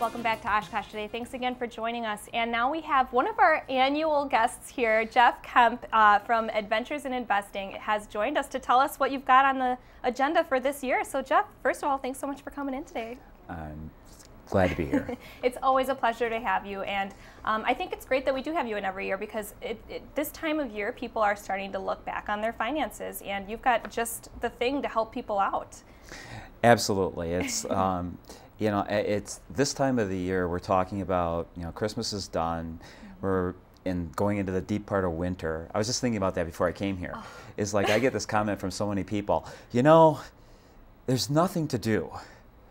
Welcome back to Oshkosh Today. Thanks again for joining us. And now we have one of our annual guests here, Jeff Kemp from Adventures in Investing, has joined us to tell us what you've got on the agenda for this year. So Jeff, first of all, thanks so much for coming in today. I'm glad to be here. It's always a pleasure to have you, and I think it's great that we do have you in every year because this time of year people are starting to look back on their finances, and you've got just the thing to help people out. Absolutely. It's you know, it's this time of the year we're talking about, you know, Christmas is done. We're going into the deep part of winter. I was just thinking about that before I came here. Oh. It's like I get this comment from so many people, you know, there's nothing to do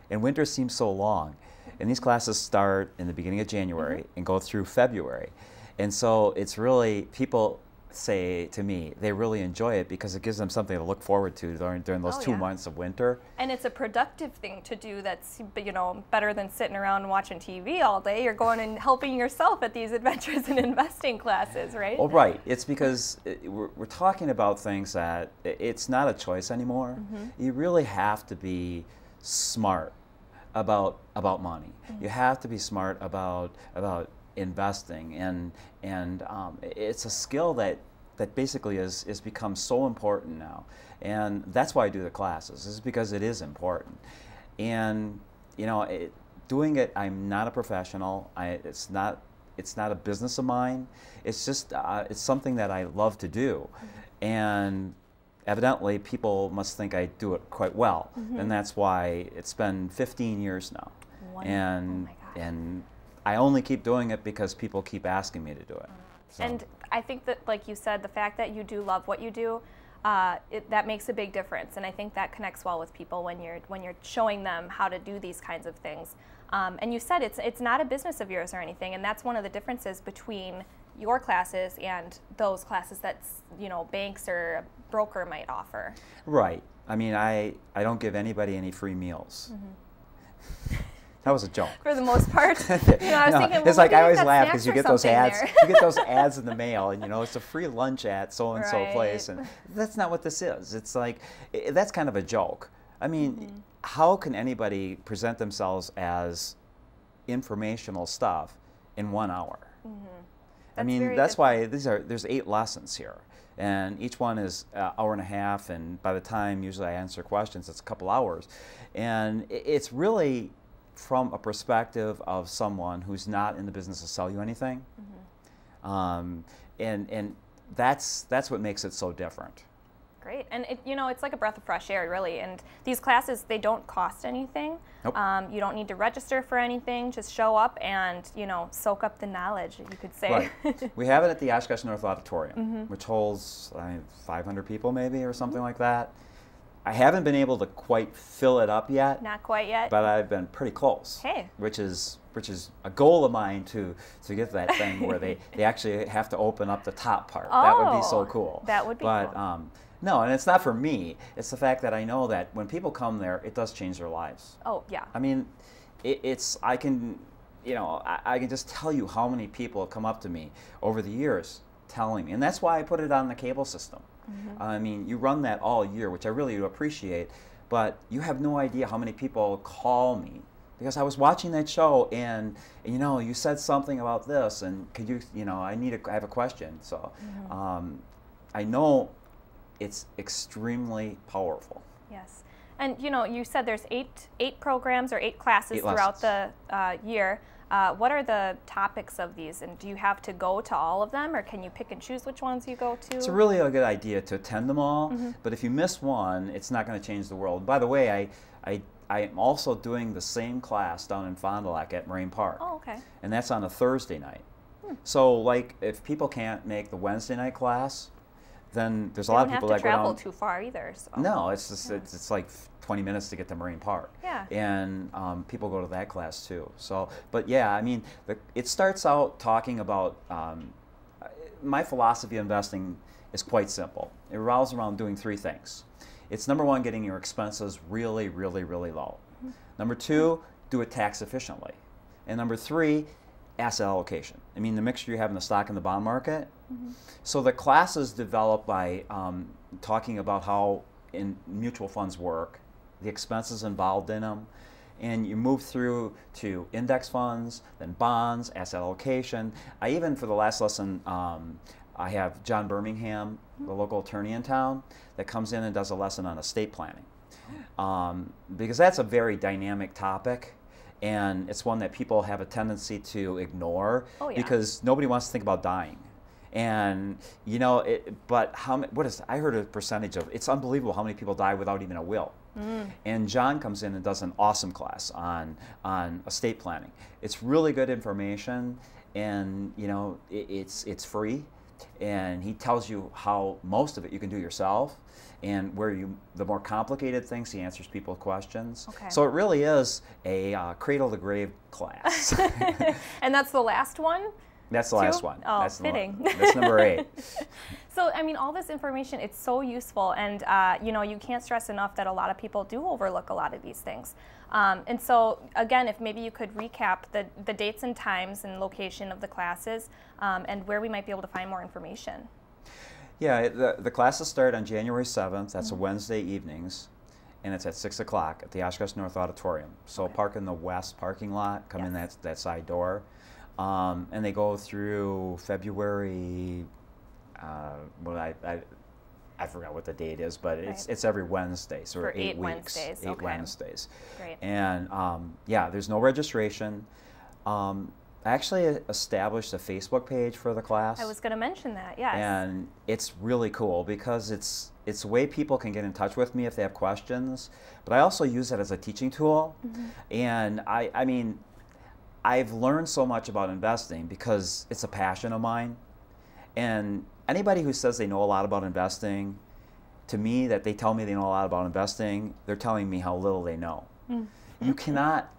and winter seems so long. And these classes start in the beginning of January and go through February. And so it's really, people say to me, they really enjoy it because it gives them something to look forward to during those 2 months of winter. And it's a productive thing to do that's, you know, better than sitting around watching TV all day. You're going and helping yourself at these Adventures in Investing classes, right? Well, right. It's because we're talking about things that it's not a choice anymore. You really have to be smart about money. You have to be smart about investing, and it's a skill that basically is become so important now, and that's why I do the classes, is because it is important. And you know, doing it, I'm not a professional. It's not a business of mine. It's just it's something that I love to do, and evidently people must think I do it quite well, and that's why it's been 15 years now. Wonderful. And oh my gosh. and I only keep doing it because people keep asking me to do it. So. And I think that, like you said, the fact that you do love what you do, that makes a big difference. And I think that connects well with people when you're showing them how to do these kinds of things. And you said it's not a business of yours or anything, and that's one of the differences between your classes and those classes that, you know, banks or a broker might offer. Right. I mean, I don't give anybody any free meals. That was a joke. For the most part. You know, I was thinking, well, it's like I always got laugh because snacks you or get those ads. something You get those ads in the mail, and you know it's a free lunch at so and so Right. place, and that's not what this is. It's like that's kind of a joke. I mean, how can anybody present themselves as informational stuff in 1 hour? I mean, that's why there's 8 lessons here, and each one is an hour and a half, and by the time usually I answer questions, it's a couple hours, and it's really from a perspective of someone who's not in the business to sell you anything, and that's what makes it so different. Great, and you know, it's like a breath of fresh air, really. And these classes, they don't cost anything. Nope. You don't need to register for anything. Just show up and, you know, soak up the knowledge, you could say. Right. We have it at the Oshkosh North Auditorium, which holds 500 people maybe or something like that. I haven't been able to quite fill it up yet. Not quite yet. But I've been pretty close. Hey. Which is a goal of mine to get that thing where they actually have to open up the top part. Oh, that would be so cool. That would be but, cool. No, and it's not for me. It's the fact that I know that when people come there, it does change their lives. Oh, yeah. I mean, I can just tell you how many people have come up to me over the years telling me, and that's why I put it on the cable system. I mean, you run that all year, which I really do appreciate, but you have no idea how many people call me because I was watching that show and you know, you said something about this, and could you, you know, I have a question. So I know it's extremely powerful. Yes. And, you know, you said there's eight programs or 8 classes throughout the year. What are the topics of these, and do you have to go to all of them, or can you pick and choose which ones you go to? It's really a good idea to attend them all, but if you miss one, it's not going to change the world. By the way, I am also doing the same class down in Fond du Lac at Marine Park. Oh, okay. And that's on a Thursday night. So, like, if people can't make the Wednesday night class, then there's a lot of people that go down. You don't have to travel too far either. So. No, it's just it's like 20 minutes to get to Marine Park. Yeah. And people go to that class too. So, but yeah, I mean, it starts out talking about my philosophy of investing is quite simple. It revolves around doing 3 things. It's number 1, getting your expenses really, really, really low. Number 2, do it tax efficiently. And number 3, asset allocation. I mean, the mixture you have in the stock and the bond market. So the classes develop by talking about how mutual funds work, the expenses involved in them, and you move through to index funds, then bonds, asset allocation. I even, for the last lesson, I have John Birmingham, the local attorney in town, that comes in and does a lesson on estate planning. Because that's a very dynamic topic, and it's one that people have a tendency to ignore because nobody wants to think about dying. And you know, but what is, I heard a percentage of, it's unbelievable how many people die without even a will. And John comes in and does an awesome class on estate planning. It's really good information, and you know, it's free, and he tells you how most of it you can do yourself, and where the more complicated things, he answers people's questions. Okay. So it really is a cradle to grave class. And that's the last one? That's the last one. Oh, that's fitting. That's number 8. So, I mean, all this information, it's so useful, and you know, you can't stress enough that a lot of people do overlook a lot of these things. And so, again, if maybe you could recap the dates and times and location of the classes, and where we might be able to find more information. Yeah, the classes start on January 7th. That's a Wednesday evenings, and it's at 6 o'clock at the Oshkosh North Auditorium. So park in the west parking lot, come in that side door. And they go through February, I forgot what the date is, but it's every Wednesday, so for 8 weeks. Wednesdays. 8 Wednesdays. Great. And yeah, there's no registration. I actually established a Facebook page for the class. I was going to mention that, yes. And it's really cool because it's a way people can get in touch with me if they have questions, but I also use it as a teaching tool. And I mean, I've learned so much about investing because it's a passion of mine. And anybody who says they know a lot about investing, to me, that they tell me they know a lot about investing, they're telling me how little they know. You cannot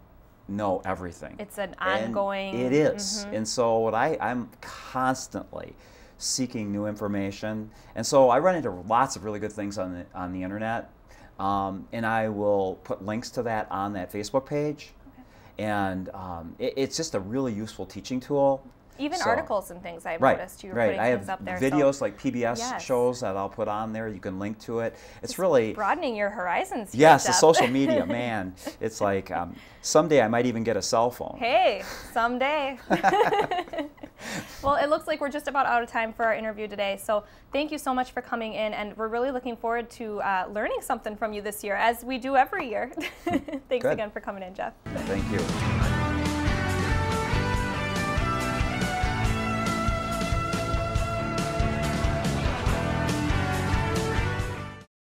know everything. It's an ongoing... And it is. And so I'm constantly seeking new information. And so I run into lots of really good things on the internet. And I will put links to that on that Facebook page. And it's just a really useful teaching tool. Even articles and things I've noticed you were putting things up there. I have videos like PBS shows that I'll put on there. You can link to it. It's really broadening your horizons here, yes, Jeff. the social media, man. It's like someday I might even get a cell phone. Hey, someday. Well, it looks like we're just about out of time for our interview today. So thank you so much for coming in, and we're really looking forward to learning something from you this year, as we do every year. Thanks again for coming in, Jeff. Thank you.